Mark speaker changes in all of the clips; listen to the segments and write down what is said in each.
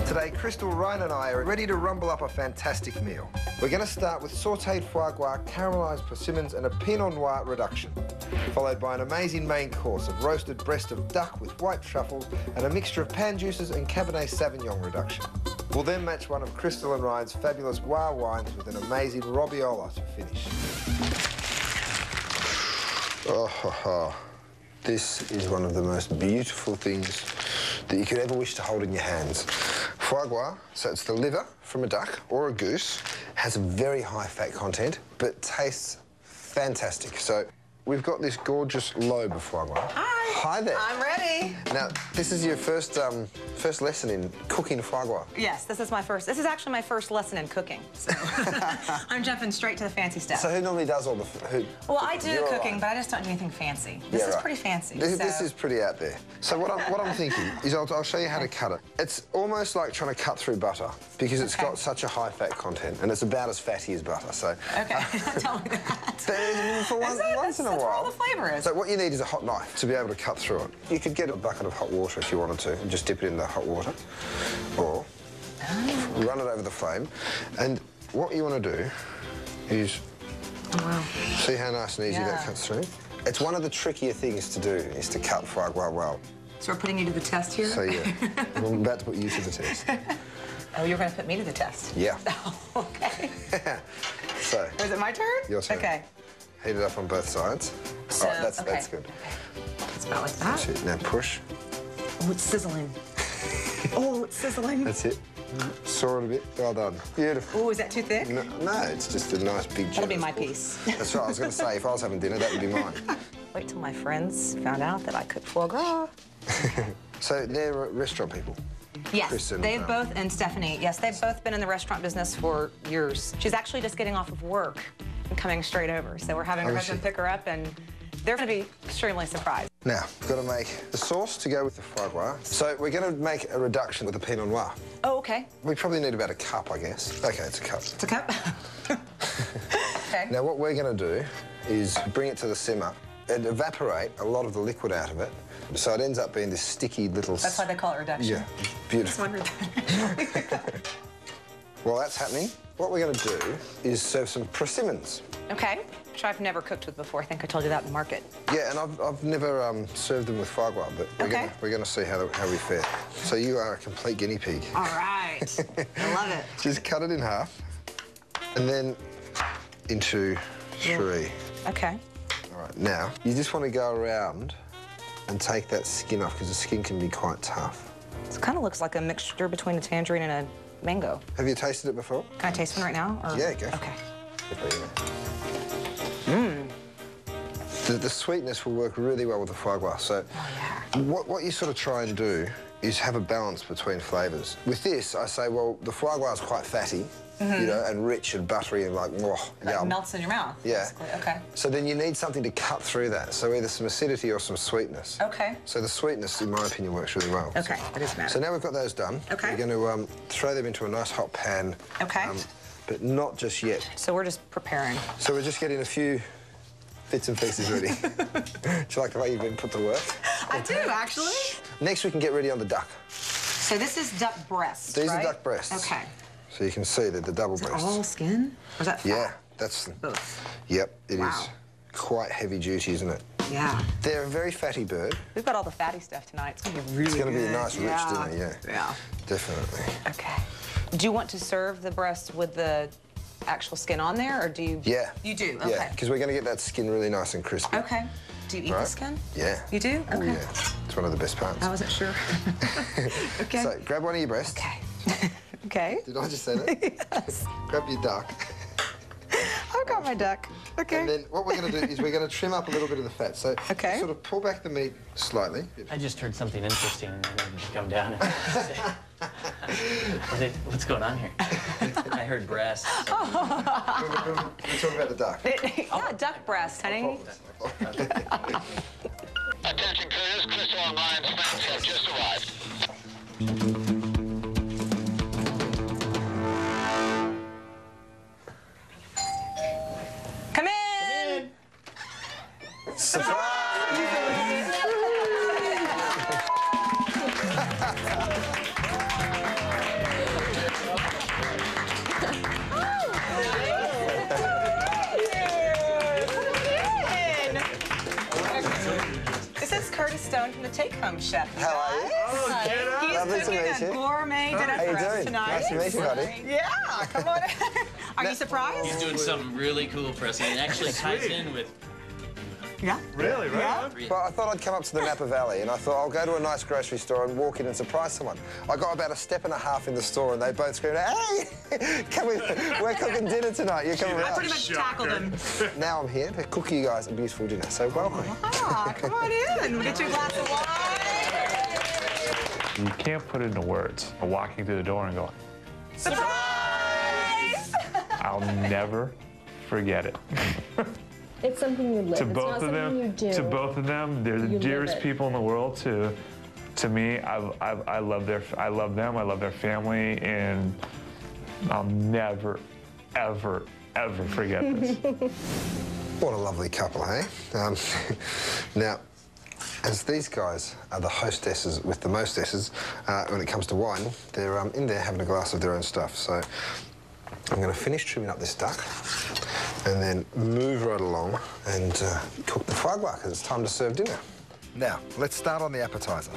Speaker 1: Today, Crystal, Ryan and I are ready to rumble up a fantastic meal. We're going to start with sautéed foie gras, caramelised persimmons and a Pinot Noir reduction, followed by an amazing main course of roasted breast of duck with white truffles and a mixture of pan juices and Cabernet Sauvignon reduction. We'll then match one of Crystal and Ryan's fabulous Wa wines with an amazing Robbiola to finish. Oh, ha, ha. This is one of the most beautiful things that you could ever wish to hold in your hands. Foie gras, so it's the liver from a duck or a goose, has a very high fat content, but tastes fantastic. So we've got this gorgeous lobe of foie gras.
Speaker 2: Hi.
Speaker 1: Hi there.
Speaker 2: I'm ready.
Speaker 1: Now, this is your first lesson in cooking foie gras.
Speaker 2: Yes, this is actually my first lesson in cooking. So I'm jumping straight to the fancy stuff.
Speaker 1: So who normally does all the
Speaker 2: Well, I do cooking, but I just don't do anything fancy. This is pretty fancy.
Speaker 1: This is pretty out there. So what I'm thinking is I'll show you how to cut it. It's almost like trying to cut through butter because it's got such a high fat content and it's about as fatty as butter. So
Speaker 2: okay, tell me that.
Speaker 1: For once in a while.
Speaker 2: That's where all the flavour is.
Speaker 1: So what you need is a hot knife to be able to cut through it. You could get a bucket of hot water if you wanted to and just dip it in the hot water, or run it over the flame. And what you want to do is see how nice and easy that cuts through. It's one of the trickier things to do is to cut foie gras well.
Speaker 2: So we're putting you to the test here?
Speaker 1: So yeah, I'm about to put you to the test.
Speaker 2: Oh, you're going to put me to the test?
Speaker 1: Yeah.
Speaker 2: Oh, okay.
Speaker 1: So.
Speaker 2: Is it my turn?
Speaker 1: Your turn.
Speaker 2: Okay.
Speaker 1: Heat it up on both sides.
Speaker 2: So,
Speaker 1: all right, that's good.
Speaker 2: Okay. It's about like that.
Speaker 1: That's it. Now push.
Speaker 2: Oh, it's sizzling. Oh, it's sizzling.
Speaker 1: That's it. Saw it a bit. Well done. Beautiful.
Speaker 2: Oh, is that too thick?
Speaker 1: No, it's just a nice big.
Speaker 2: That'll be my piece.
Speaker 1: That's right. I was going to say, if I was having dinner, that would be mine.
Speaker 2: Wait till my friends found out that I cook foie gras.
Speaker 1: So they're restaurant people.
Speaker 2: Yes, they've both, and Stephanie, yes, they've both been in the restaurant business for years. She's actually just getting off of work and coming straight over. So we're having her husband pick her up, and they're going to be extremely surprised.
Speaker 1: Now, we've got to make the sauce to go with the foie gras. So we're going to make a reduction with the Pinot Noir.
Speaker 2: Oh, okay.
Speaker 1: We probably need about a cup, I guess. Okay, it's a cup.
Speaker 2: It's a cup? Okay.
Speaker 1: Now, what we're going to do is bring it to the simmer and evaporate a lot of the liquid out of it. So it ends up being this sticky little...
Speaker 2: That's why they call it reduction.
Speaker 1: Yeah, beautiful. While that's happening, what we're going to do is serve some persimmons.
Speaker 2: Okay, which I've never cooked with before. I think I told you that in the market. Yeah,
Speaker 1: and I've never served them with foie gras, but we're going to see how we fare. So you are a complete guinea pig.
Speaker 2: All right. I love it.
Speaker 1: Just cut it in half and then into three.
Speaker 2: Okay.
Speaker 1: All right, now you just want to go around and take that skin off because the skin can be quite tough.
Speaker 2: It kind of looks like a mixture between a tangerine and a mango.
Speaker 1: Have you tasted it before?
Speaker 2: Can I taste one right now? Or?
Speaker 1: Yeah, go.
Speaker 2: Okay.
Speaker 1: The sweetness will work really well with the foie gras. So what you sort of try and do is have a balance between flavours. With this, I say, well, the foie gras is quite fatty, you know, and rich and buttery and like,
Speaker 2: That melts in your mouth, basically. Okay.
Speaker 1: So then you need something to cut through that. So either some acidity or some sweetness.
Speaker 2: Okay.
Speaker 1: So the sweetness, in my opinion, works really well.
Speaker 2: Okay, that is matter.
Speaker 1: So now we've got those done.
Speaker 2: Okay.
Speaker 1: We're going to throw them into a nice hot pan.
Speaker 2: Okay.
Speaker 1: But not just yet.
Speaker 2: So we're just preparing.
Speaker 1: So we're just getting a few bits and pieces ready. Do you like the way you've been put to work?
Speaker 2: I do, actually.
Speaker 1: Next, we can get ready on the duck.
Speaker 2: So this is duck breast,
Speaker 1: These are duck breasts.
Speaker 2: Okay.
Speaker 1: So you can see that the double breasts.
Speaker 2: All skin? Or is that fat?
Speaker 1: Yeah, that's...
Speaker 2: Both.
Speaker 1: Yep, it is quite heavy duty, isn't it?
Speaker 2: Yeah.
Speaker 1: They're a very fatty bird.
Speaker 2: We've got all the fatty stuff tonight. It's going to be really
Speaker 1: It's going to be
Speaker 2: good.
Speaker 1: a nice rich dinner, yeah.
Speaker 2: Yeah.
Speaker 1: Definitely.
Speaker 2: Okay. Do you want to serve the breast with the actual skin on there, or do you...
Speaker 1: Yeah.
Speaker 2: You do? Okay.
Speaker 1: Yeah, because we're going to get that skin really nice and crispy.
Speaker 2: Okay. Do you eat the skin?
Speaker 1: Yeah.
Speaker 2: You do? Okay.
Speaker 1: Oh, yeah. It's one of the best parts.
Speaker 2: I wasn't sure. Okay.
Speaker 1: So, grab one of your breasts.
Speaker 2: Okay. Okay.
Speaker 1: Did I just say that?
Speaker 2: Yes.
Speaker 1: Grab your duck.
Speaker 2: I've got my duck. Okay.
Speaker 1: And then what we're going to do is we're going to trim up a little bit of the fat. So sort of pull back the meat slightly.
Speaker 3: I just heard something interesting and I wanted to come down and say, what's going on here? I heard breast.
Speaker 1: We're talking about the duck.
Speaker 2: Yeah, duck breast, honey.
Speaker 4: Attention crews, Crystal and Ryan's friends have just arrived.
Speaker 2: Come in!
Speaker 1: Surprise!
Speaker 2: phone from the take-home chef.
Speaker 1: How are you?
Speaker 5: Oh, get up.
Speaker 2: He's
Speaker 1: Lovely to
Speaker 2: cooking
Speaker 1: meet you.
Speaker 2: a gourmet dinner
Speaker 1: How you
Speaker 2: for us
Speaker 1: doing?
Speaker 2: tonight.
Speaker 1: Nice to meet you, buddy.
Speaker 2: Yeah, come on. Are you surprised?
Speaker 3: He's doing something really cool for us, and it actually ties in with.
Speaker 2: Yeah.
Speaker 5: Really, right?
Speaker 2: Yeah.
Speaker 1: Well, I thought I'd come up to the Napa Valley, and I thought I'll go to a nice grocery store and walk in and surprise someone. I got about a step and a half in the store, and they both screamed, "Hey, we're cooking dinner tonight. You're coming
Speaker 2: I
Speaker 1: out."
Speaker 2: pretty much tackled him.
Speaker 1: Now I'm here to cook you guys a beautiful dinner, so welcome.
Speaker 2: Ah, come on in. We'll get you a glass of wine.
Speaker 5: You can't put it into words. Walking through the door and going,
Speaker 2: Surprise!
Speaker 5: I'll never forget it.
Speaker 6: It's something you live.
Speaker 5: To
Speaker 6: It's
Speaker 5: both
Speaker 6: not
Speaker 5: of
Speaker 6: something
Speaker 5: them,
Speaker 6: you do.
Speaker 5: to both of them, they're the
Speaker 6: You live
Speaker 5: dearest
Speaker 6: it.
Speaker 5: people in the world. To me, I love them. I love their family, and I'll never, ever, ever forget this.
Speaker 1: What a lovely couple, eh? Now, as these guys are the hostesses with the mostesses when it comes to wine, they're in there having a glass of their own stuff. So I'm going to finish trimming up this duck and then move right along and cook the foie gras because it's time to serve dinner. Now, let's start on the appetizer.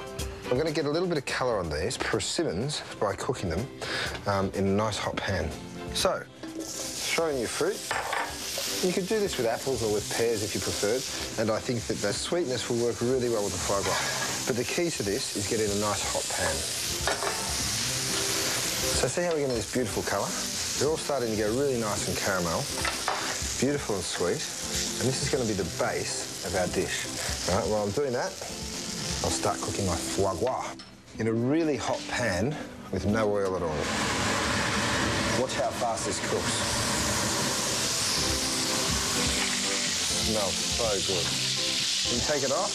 Speaker 1: I'm going to get a little bit of colour on these persimmons by cooking them in a nice hot pan. So, throw in your fruit. You could do this with apples or with pears if you preferred, and I think that the sweetness will work really well with the foie gras. But the key to this is getting a nice hot pan. So see how we're getting this beautiful colour? They're all starting to go really nice and caramel, beautiful and sweet, and this is going to be the base of our dish. All right, while I'm doing that, I'll start cooking my foie gras in a really hot pan with no oil at all. Watch how fast this cooks. Smells so good. When you take it off,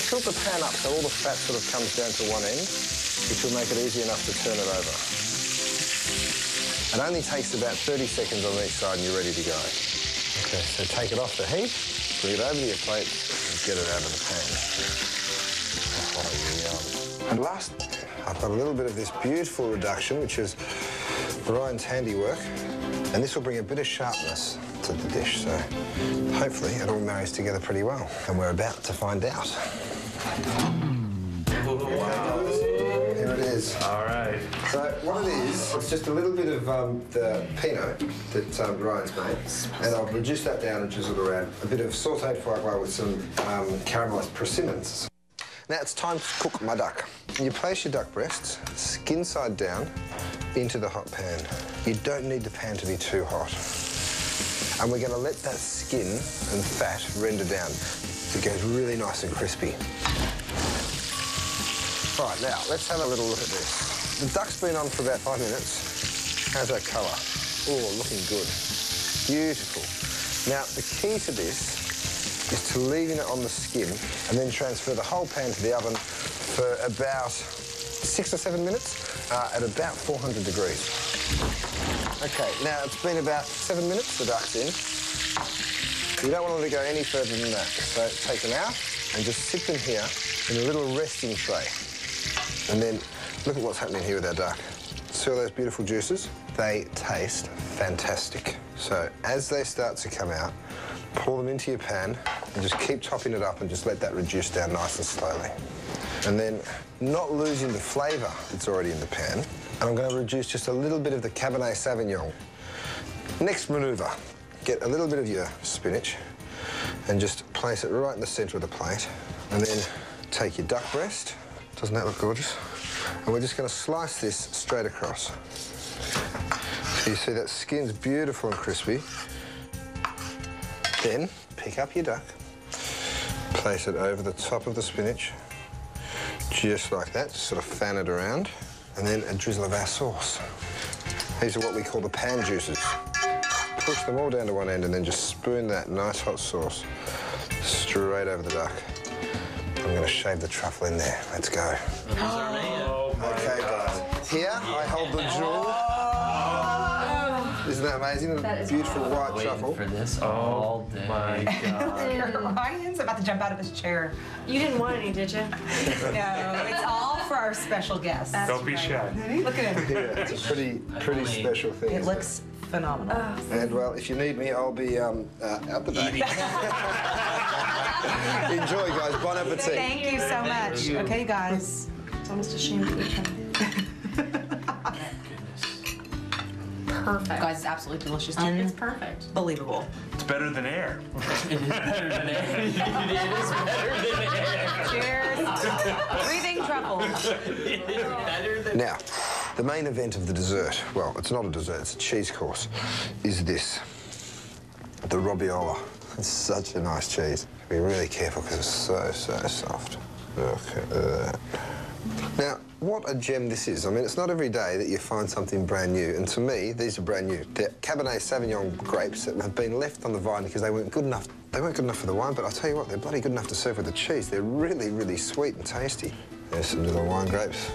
Speaker 1: tilt the pan up so all the fat sort of comes down to one end, which will make it easy enough to turn it over. It only takes about 30 seconds on each side and you're ready to go. Okay, so take it off the heat, bring it over to your plate and get it out of the pan. Oh, yum. And last, I've got a little bit of this beautiful reduction, which is Ryan's handiwork, and this will bring a bit of sharpness to the dish, so hopefully it all marries together pretty well. And we're about to find out. Here it is.
Speaker 5: All right.
Speaker 1: So what it is, it's just a little bit of the Pinot that Ryan's made, and I've reduced that down and drizzled around a bit of sautéed foie gras with some caramelised persimmons. Now it's time to cook my duck. You place your duck breasts skin side down into the hot pan. You don't need the pan to be too hot. And we're going to let that skin and fat render down. It goes really nice and crispy. All right, now, let's have a little look at this. The duck's been on for about 5 minutes. How's that colour? Oh, looking good. Beautiful. Now, the key to this is to leaving it on the skin and then transfer the whole pan to the oven for about 6 or 7 minutes at about 400 degrees. Okay, now it's been about 7 minutes, the duck's in. You don't want them to go any further than that. So take them out and just sit them here in a little resting tray. And then look at what's happening here with our duck. See all those beautiful juices? They taste fantastic. So as they start to come out, pour them into your pan and just keep topping it up and just let that reduce down nice and slowly. And then not losing the flavour that's already in the pan, and I'm going to reduce just a little bit of the Cabernet Sauvignon. Next manoeuvre, get a little bit of your spinach and just place it right in the centre of the plate. And then take your duck breast. Doesn't that look gorgeous? And we're just going to slice this straight across. So you see that skin's beautiful and crispy. Then pick up your duck, place it over the top of the spinach, just like that, just sort of fan it around, and then a drizzle of our sauce. These are what we call the pan juices. Push them all down to one end and then just spoon that nice hot sauce straight over the duck. I'm going to shave the truffle in there. Let's go.
Speaker 5: Oh,
Speaker 1: Okay, guys. Here, I hold the jewel. Isn't that amazing?
Speaker 6: That is
Speaker 1: beautiful white
Speaker 3: Waiting
Speaker 1: truffle.
Speaker 3: for this all day.
Speaker 5: my God.
Speaker 2: Ryan's about to jump out of his chair.
Speaker 6: You didn't want any, did you?
Speaker 2: No, it's all for our special guests.
Speaker 5: Don't be shy.
Speaker 2: Look at him.
Speaker 1: Yeah, it's a pretty special thing.
Speaker 2: It
Speaker 1: isn't
Speaker 2: looks Phenomenal.
Speaker 1: And, well, if you need me, I'll be out the back. Enjoy, guys. Bon appetit.
Speaker 2: Thank you so much. Okay, guys. It's almost a shame to eat them. Perfect. Guys, it's absolutely delicious.
Speaker 6: It's perfect.
Speaker 2: Unbelievable.
Speaker 5: It's better than air.
Speaker 3: It is better than air. It is better than air.
Speaker 2: Cheers. Breathing truffles.
Speaker 3: It is better than
Speaker 1: Now, the main event of the dessert, well, it's not a dessert, it's a cheese course, is this. The robiola. It's such a nice cheese. Be really careful because it's so soft. Look at that. Now, what a gem this is. I mean, it's not every day that you find something brand new, and to me, these are brand new. They're Cabernet Sauvignon grapes that have been left on the vine because they weren't good enough. They weren't good enough for the wine, but I'll tell you what, they're bloody good enough to serve with the cheese. They're really, really sweet and tasty. There's some little wine grapes.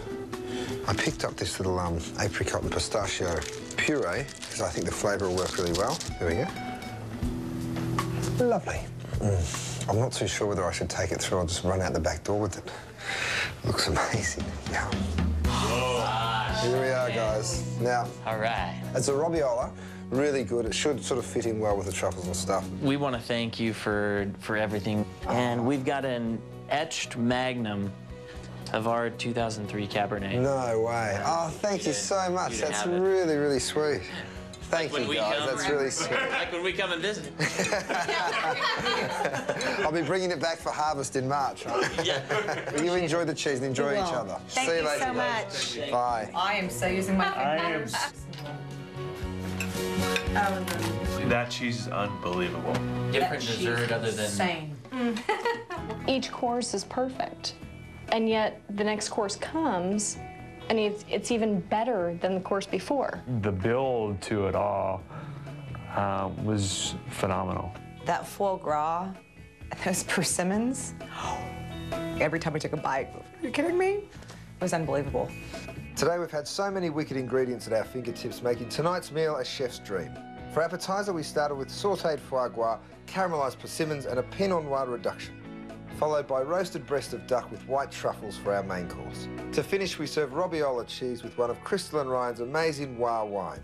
Speaker 1: I picked up this little apricot and pistachio puree because I think the flavour will work really well. There we go. Lovely. I'm not too sure whether I should take it through or just run out the back door with it. Looks amazing. Yeah. Here we are, guys. Now,
Speaker 3: All right.
Speaker 1: it's a robiola. Really good. It should sort of fit in well with the truffles and stuff.
Speaker 3: We want to thank you for everything. And we've got an etched magnum of our 2003 Cabernet.
Speaker 1: No way. Oh, thank you so much.
Speaker 3: You
Speaker 1: That's
Speaker 3: have it.
Speaker 1: really, really sweet. Thank
Speaker 3: When
Speaker 1: you,
Speaker 3: we
Speaker 1: guys.
Speaker 3: come-
Speaker 1: That's really sweet.
Speaker 3: Like when we come and visit.
Speaker 1: I'll be bringing it back for harvest in March.
Speaker 3: Yeah.
Speaker 1: You enjoy the cheese and enjoy
Speaker 2: We
Speaker 1: each
Speaker 2: will.
Speaker 1: other.
Speaker 2: Thank
Speaker 1: See you
Speaker 2: you
Speaker 1: later,
Speaker 2: so
Speaker 1: guys.
Speaker 2: much.
Speaker 1: Bye.
Speaker 2: I am so using my fingers.
Speaker 5: That cheese is unbelievable.
Speaker 3: Different dessert other than.
Speaker 2: Insane.
Speaker 6: Each course is perfect. And yet the next course comes and it's even better than the course before.
Speaker 5: The build to it all was phenomenal.
Speaker 2: That foie gras, those persimmons, every time we took a bite, are you kidding me? It was unbelievable.
Speaker 1: Today we've had so many wicked ingredients at our fingertips, making tonight's meal a chef's dream. For appetizer, we started with sautéed foie gras, caramelised persimmons and a Pinot Noir reduction, followed by roasted breast of duck with white truffles for our main course. To finish, we serve robiola cheese with one of Crystal and Ryan's amazing Noir wine.